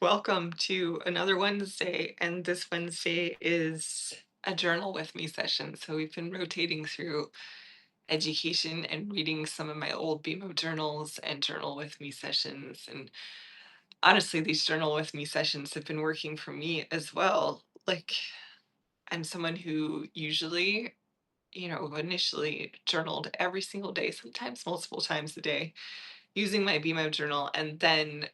Welcome to another Wednesday. And this Wednesday is a journal with me session. So we've been rotating through education and reading some of my old BMO journals and journal with me sessions. And honestly, these journal with me sessions have been working for me as well. I'm someone who usually, initially journaled every single day, sometimes multiple times a day, using my BMO journal. And then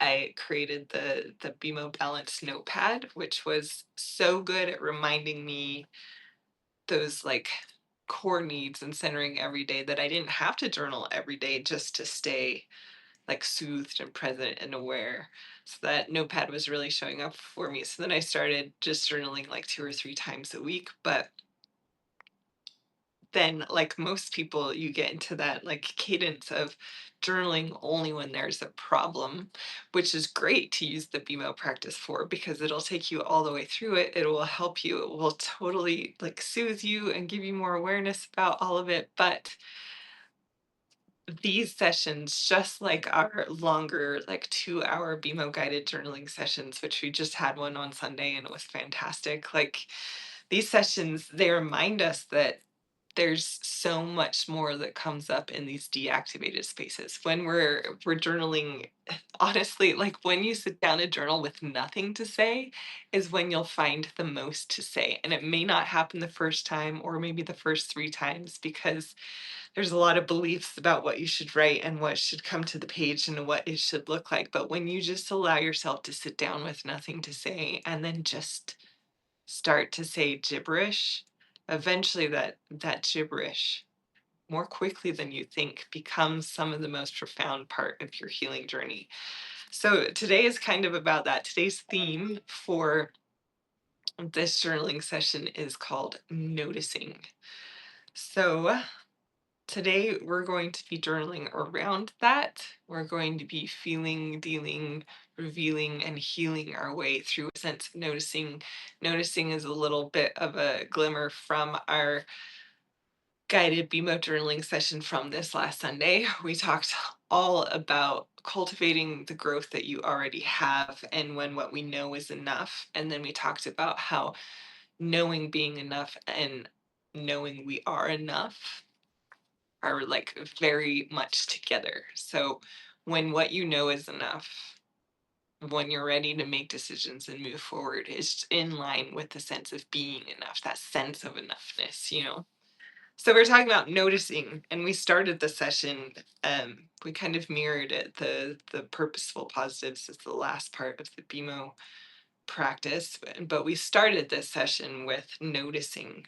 I created the BMO Balance notepad, which was so good at reminding me those core needs and centering every day that I didn't have to journal every day just to stay soothed and present and aware. So that notepad was really showing up for me. So then I started just journaling like 2 or 3 times a week. But then, like most people, you get into that cadence of journaling only when there's a problem, which is great to use the BMO practice for because it'll take you all the way through it. It will help you, it will totally soothe you and give you more awareness about all of it. But these sessions, just like our longer, 2 hour BMO guided journaling sessions, which we just had one on Sunday and it was fantastic. These sessions, they remind us that there's so much more that comes up in these deactivated spaces when we're journaling. Honestly, when you sit down and journal with nothing to say is when you'll find the most to say, and it may not happen the first time or maybe the first 3 times because there's a lot of beliefs about what you should write and what should come to the page and what it should look like. But when you just allow yourself to sit down with nothing to say and then just start to say gibberish, eventually that gibberish, more quickly than you think, becomes some of the most profound part of your healing journey. So today is kind of about that. Today's theme for this journaling session is called noticing. So today we're going to be journaling around that. We're going to be feeling, dealing, revealing, and healing our way through a sense of noticing. Noticing is a little bit of a glimmer from our guided BMO journaling session from this last Sunday. We talked all about cultivating the growth that you already have and when what we know is enough. And then we talked about how knowing being enough and knowing we are enough are very much together. So when what you know is enough, when you're ready to make decisions and move forward, is in line with the sense of being enough, that sense of enoughness. So we're talking about noticing, and we started the session. We kind of mirrored it. The purposeful positives is the last part of the BMO practice, but we started this session with noticing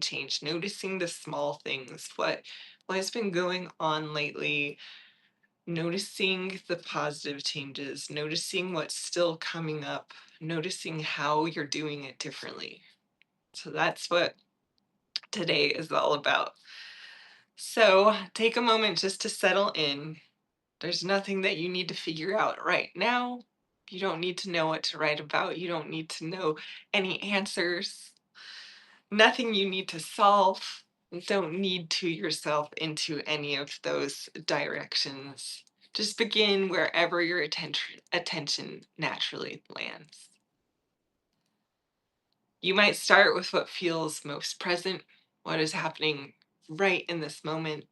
change, noticing the small things, what has been going on lately, noticing the positive changes, noticing what's still coming up, noticing how you're doing it differently. So that's what today is all about. So take a moment just to settle in. There's nothing that you need to figure out right now. You don't need to know what to write about. You don't need to know any answers. Nothing you need to solve. Don't need to yourself into any of those directions. Just begin wherever your attention naturally lands. You might start with what feels most present, what is happening right in this moment,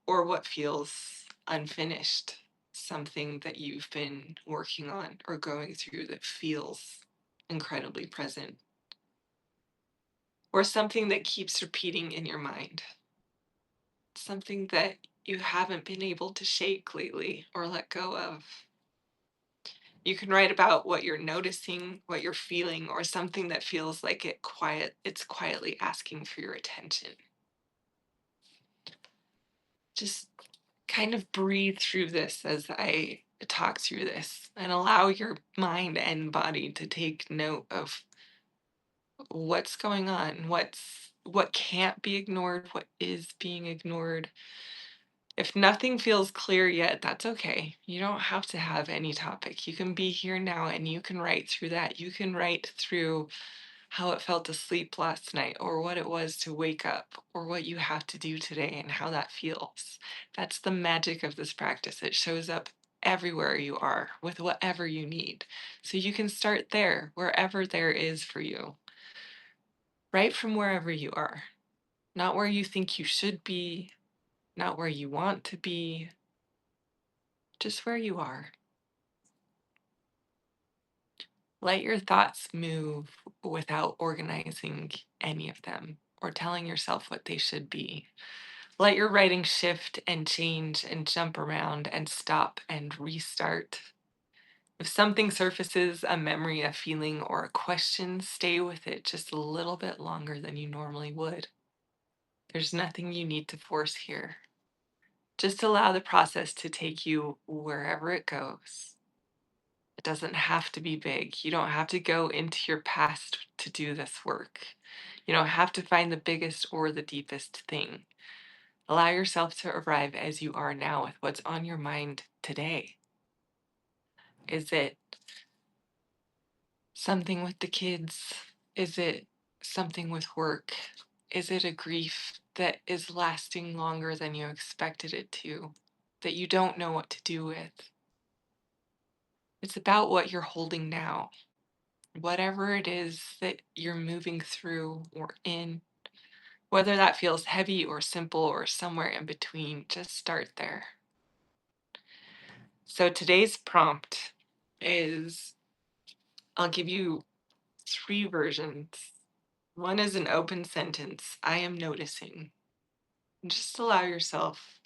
or what feels unfinished, something that you've been working on or going through that feels incredibly present, or something that keeps repeating in your mind, something that you haven't been able to shake lately or let go of. You can write about what you're noticing, what you're feeling, or something that feels like it's quietly asking for your attention. Just kind of breathe through this as I talk through this and allow your mind and body to take note of what's going on, what can't be ignored, what is being ignored. If nothing feels clear yet, that's okay. You don't have to have any topic. You can be here now and you can write through that. You can write through how it felt to sleep last night, or what it was to wake up, or what you have to do today and how that feels. That's the magic of this practice. It shows up everywhere you are with whatever you need. So you can start there, wherever there is for you, right from wherever you are, not where you think you should be, not where you want to be, just where you are. Let your thoughts move without organizing any of them or telling yourself what they should be. Let your writing shift and change and jump around and stop and restart. If something surfaces, a memory, a feeling, or a question, stay with it just a little bit longer than you normally would. There's nothing you need to force here. Just allow the process to take you wherever it goes. It doesn't have to be big. You don't have to go into your past to do this work. You don't have to find the biggest or the deepest thing. Allow yourself to arrive as you are now with what's on your mind today. Is it something with the kids? Is it something with work? Is it a grief that is lasting longer than you expected it to, that you don't know what to do with? It's about what you're holding now. Whatever it is that you're moving through or in, whether that feels heavy or simple or somewhere in between, just start there. So today's prompt is, I'll give you three versions. One is an open sentence, I am noticing. And just allow yourself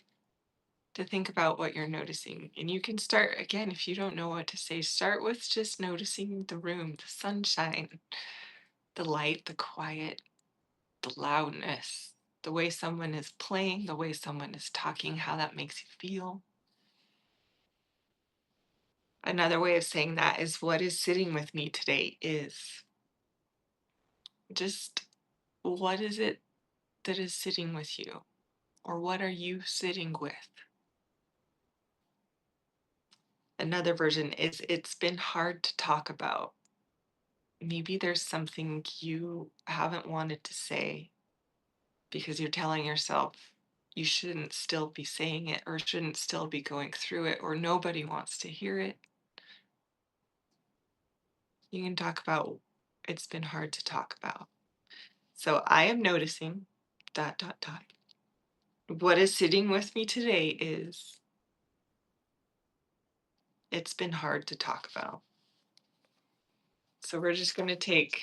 to think about what you're noticing. And you can start, again, if you don't know what to say, start with just noticing the room, the sunshine, the light, the quiet, the loudness, the way someone is playing, the way someone is talking, how that makes you feel. Another way of saying that is, what is sitting with me today is just, what is it that is sitting with you? Or what are you sitting with? Another version is, it's been hard to talk about. Maybe there's something you haven't wanted to say because you're telling yourself you shouldn't still be saying it or shouldn't still be going through it or nobody wants to hear it. You can talk about, it's been hard to talk about. So I am noticing ... What is sitting with me today is, it's been hard to talk about. So we're just going to take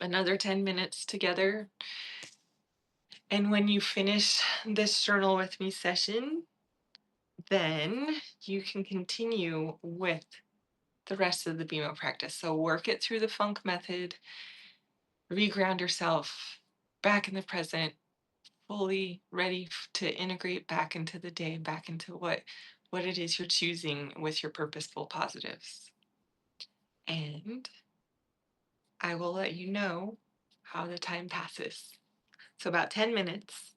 another 10 minutes together. And when you finish this journal with me session, then you can continue with the rest of the BMO practice. So work it through the funk method, reground yourself back in the present, fully ready to integrate back into the day, back into what it is you're choosing with your purposeful positives. And I will let you know how the time passes. So about 10 minutes.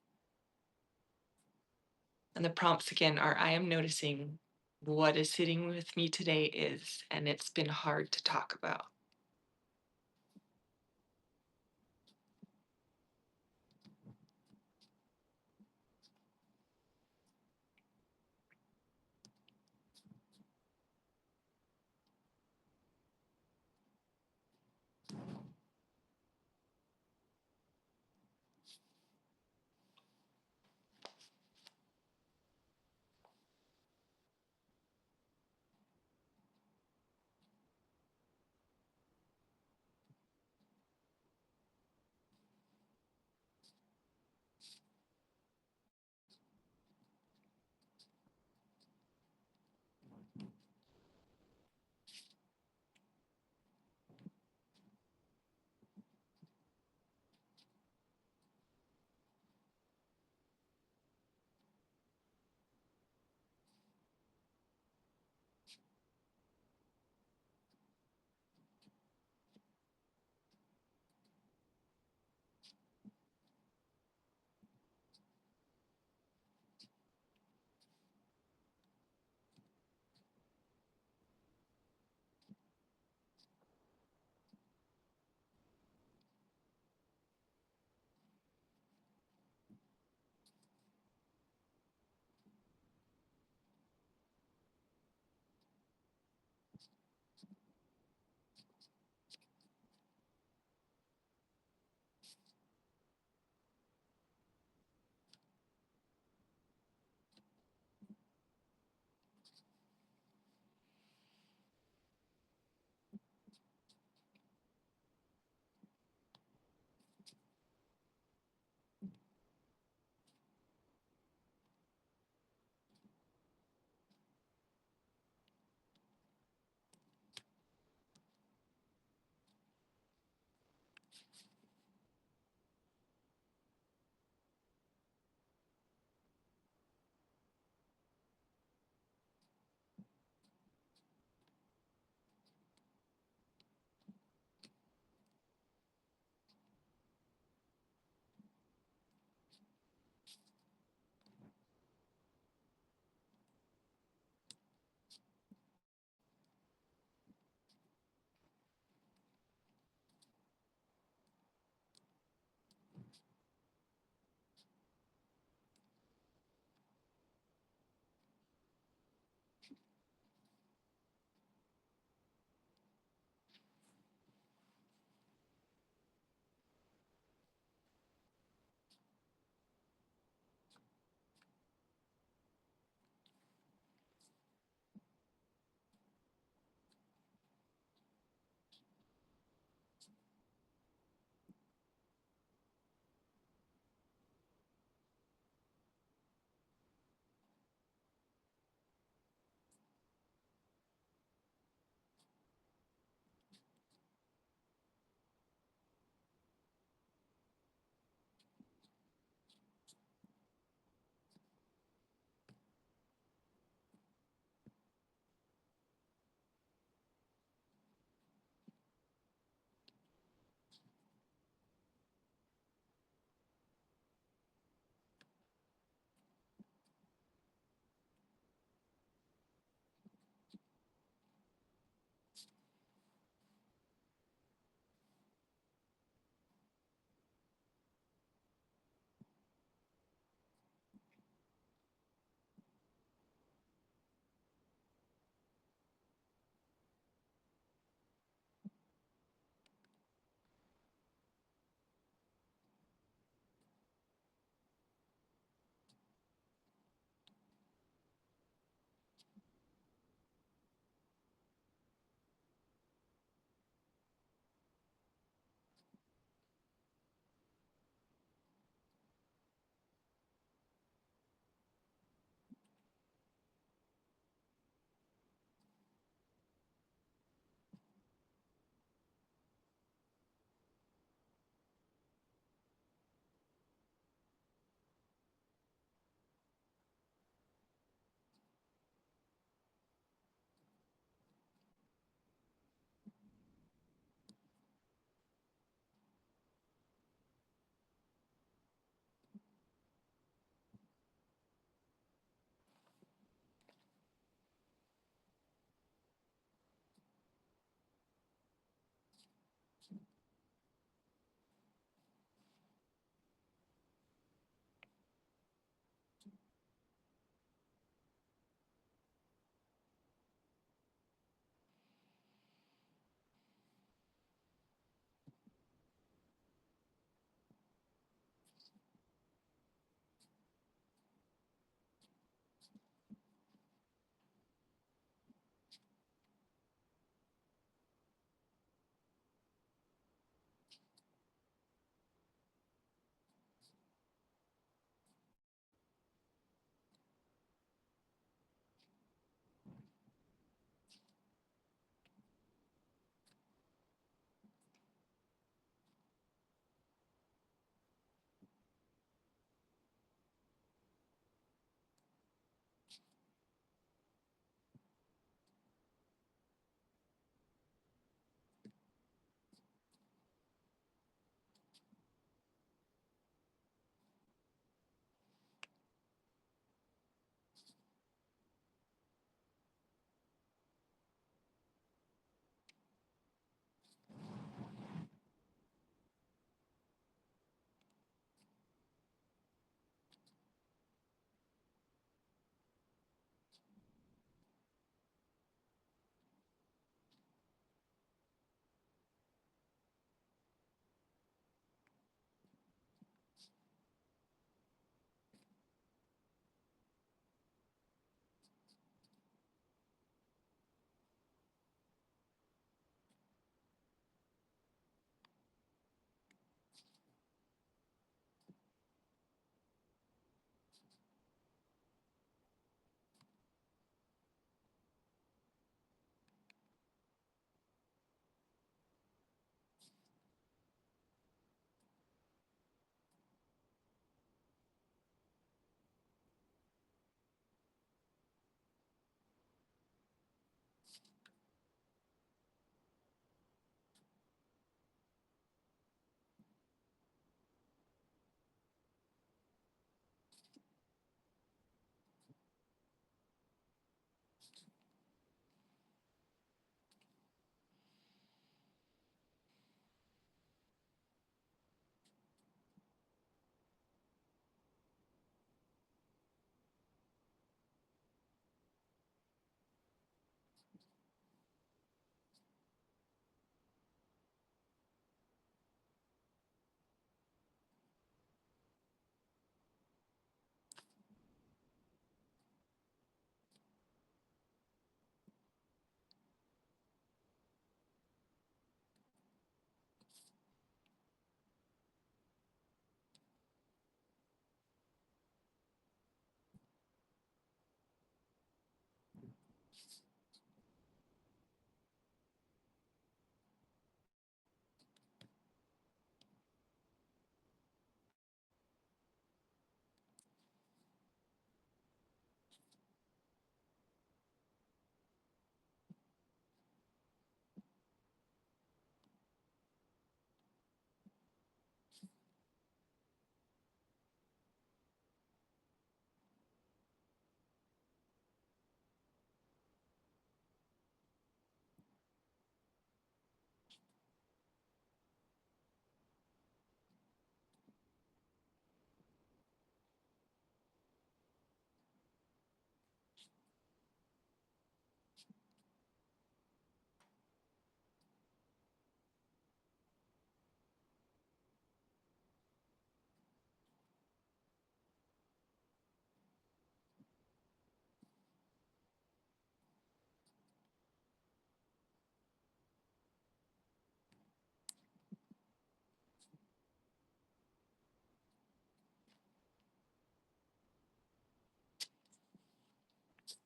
And the prompts again are, I am noticing what is sitting with me today is, and it's been hard to talk about.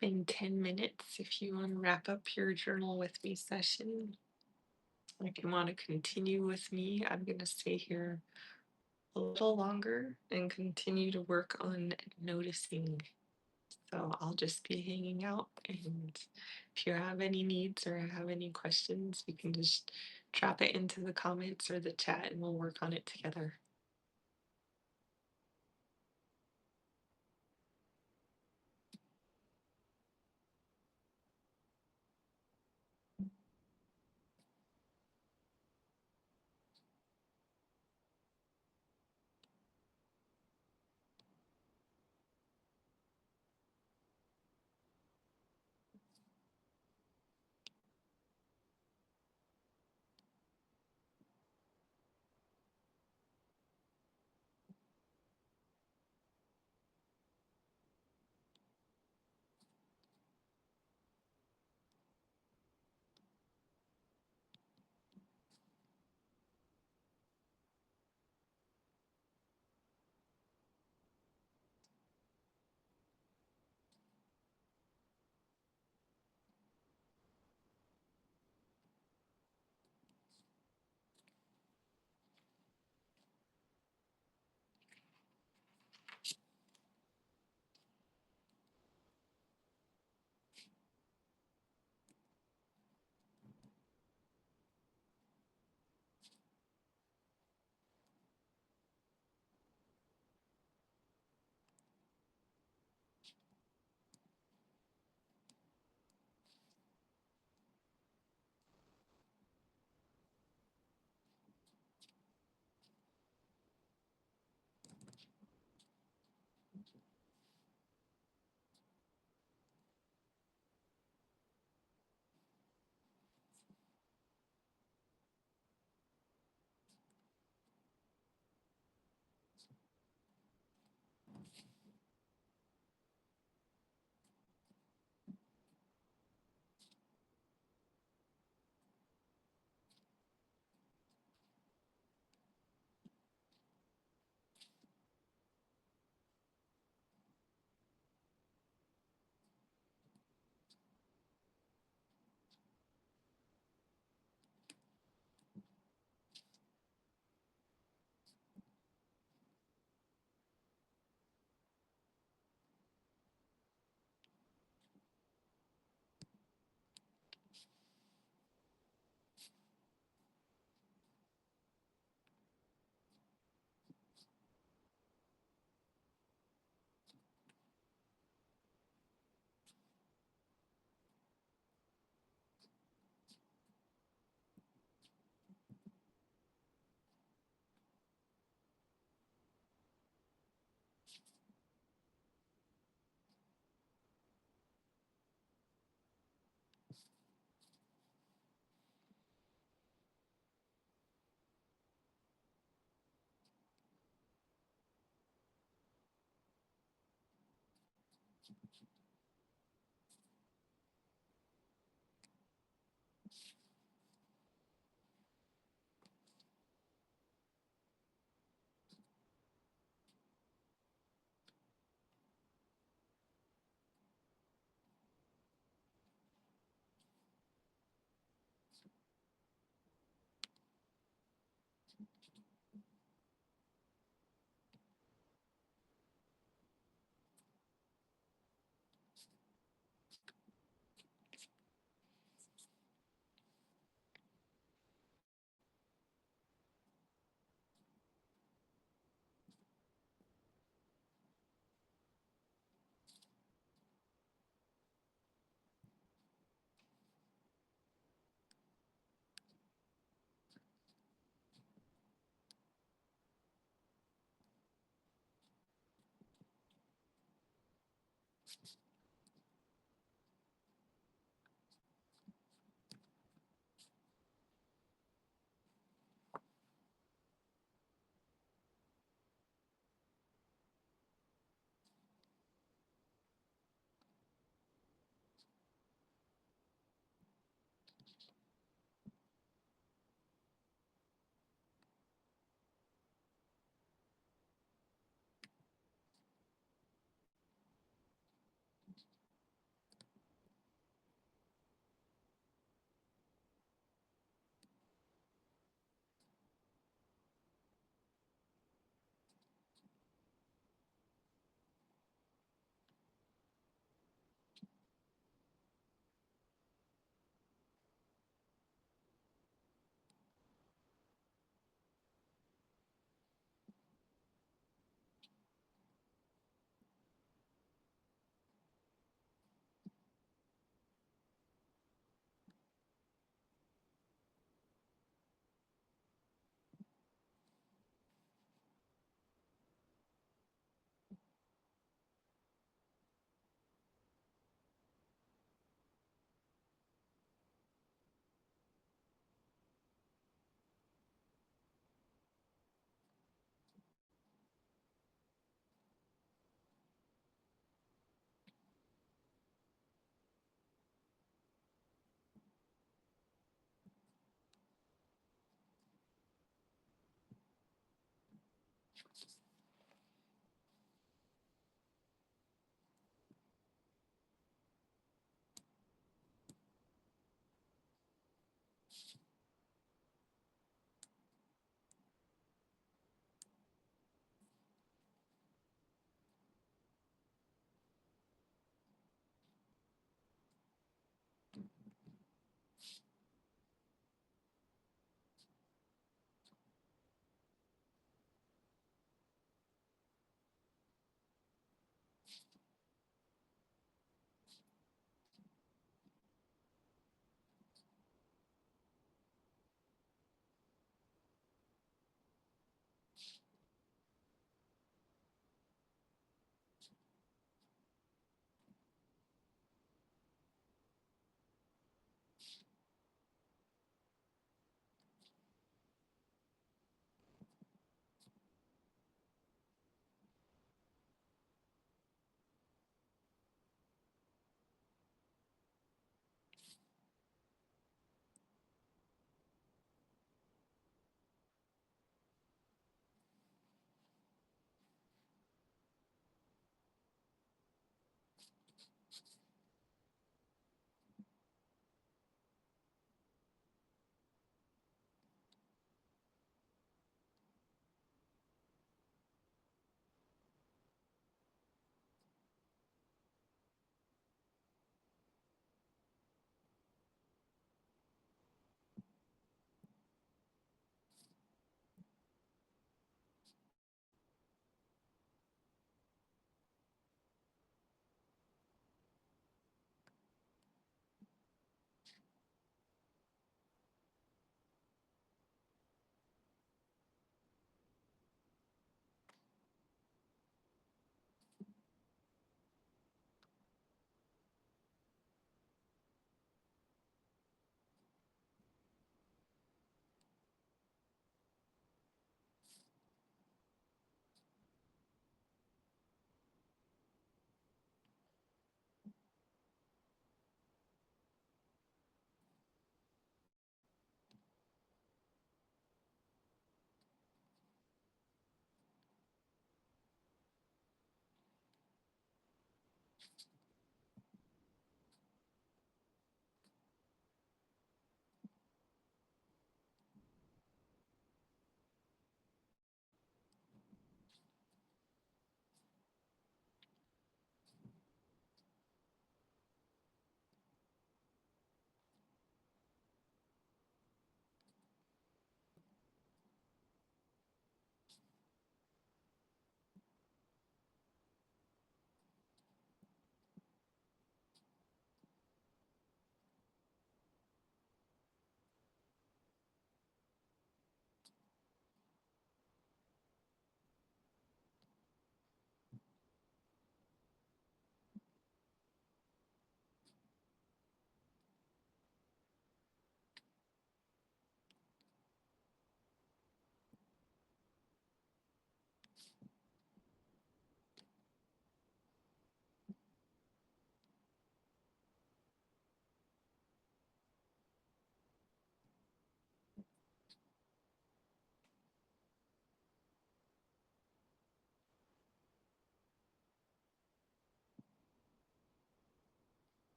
been 10 minutes. If you want to wrap up your journal with me session, if you want to continue with me, I'm going to stay here a little longer and continue to work on noticing. So I'll just be hanging out. And if you have any needs or have any questions, you can just drop it into the comments or the chat and we'll work on it together.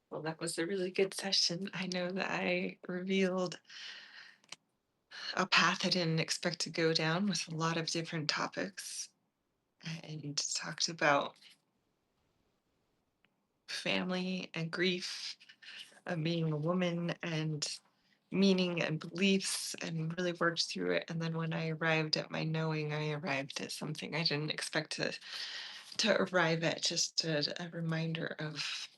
Well, that was a really good session. I know that I revealed a path I didn't expect to go down with a lot of different topics and talked about family and grief and being a woman and meaning and beliefs and really worked through it. And then when I arrived at my knowing, I arrived at something I didn't expect to arrive at, just a reminder of,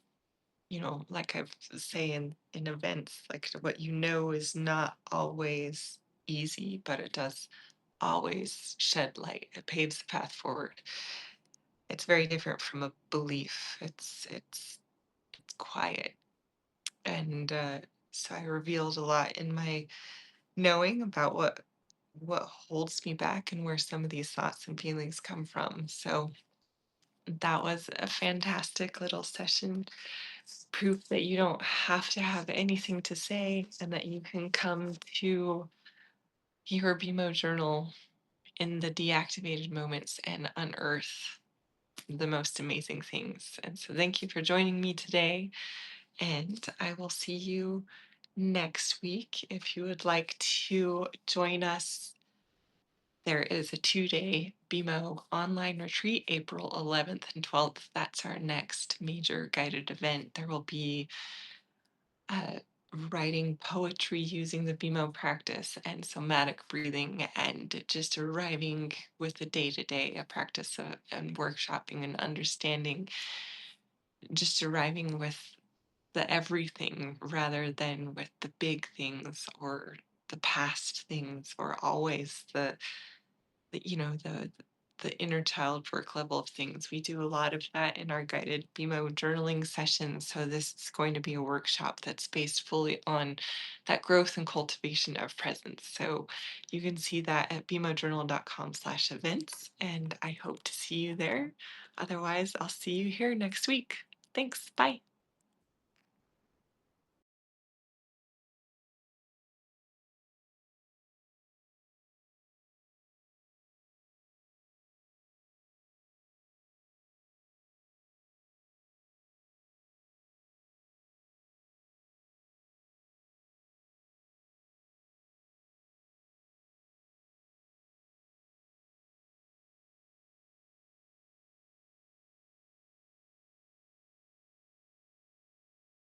like I say in events, like what you know is not always easy, but it does always shed light. It paves the path forward. It's very different from a belief. It's quiet. And so I revealed a lot in my knowing about what holds me back and where some of these thoughts and feelings come from. So that was a fantastic little session. Proof that you don't have to have anything to say and that you can come to your BMO journal in the deactivated moments and unearth the most amazing things. And so thank you for joining me today. And I will see you next week. If you would like to join us, there is a 2-day BMO online retreat, April 11th and 12th. That's our next major guided event. There will be uh, writing poetry using the BMO practice and somatic breathing, and just arriving with the day to day, a practice of, and workshopping and understanding, just arriving with the everything rather than with the big things or the past things or always the inner child work level of things. We do a lot of that in our guided BMO journaling sessions. So this is going to be a workshop that's based fully on that growth and cultivation of presence. So you can see that at bmojournal.com/events, and I hope to see you there. Otherwise, I'll see you here next week. Thanks. Bye.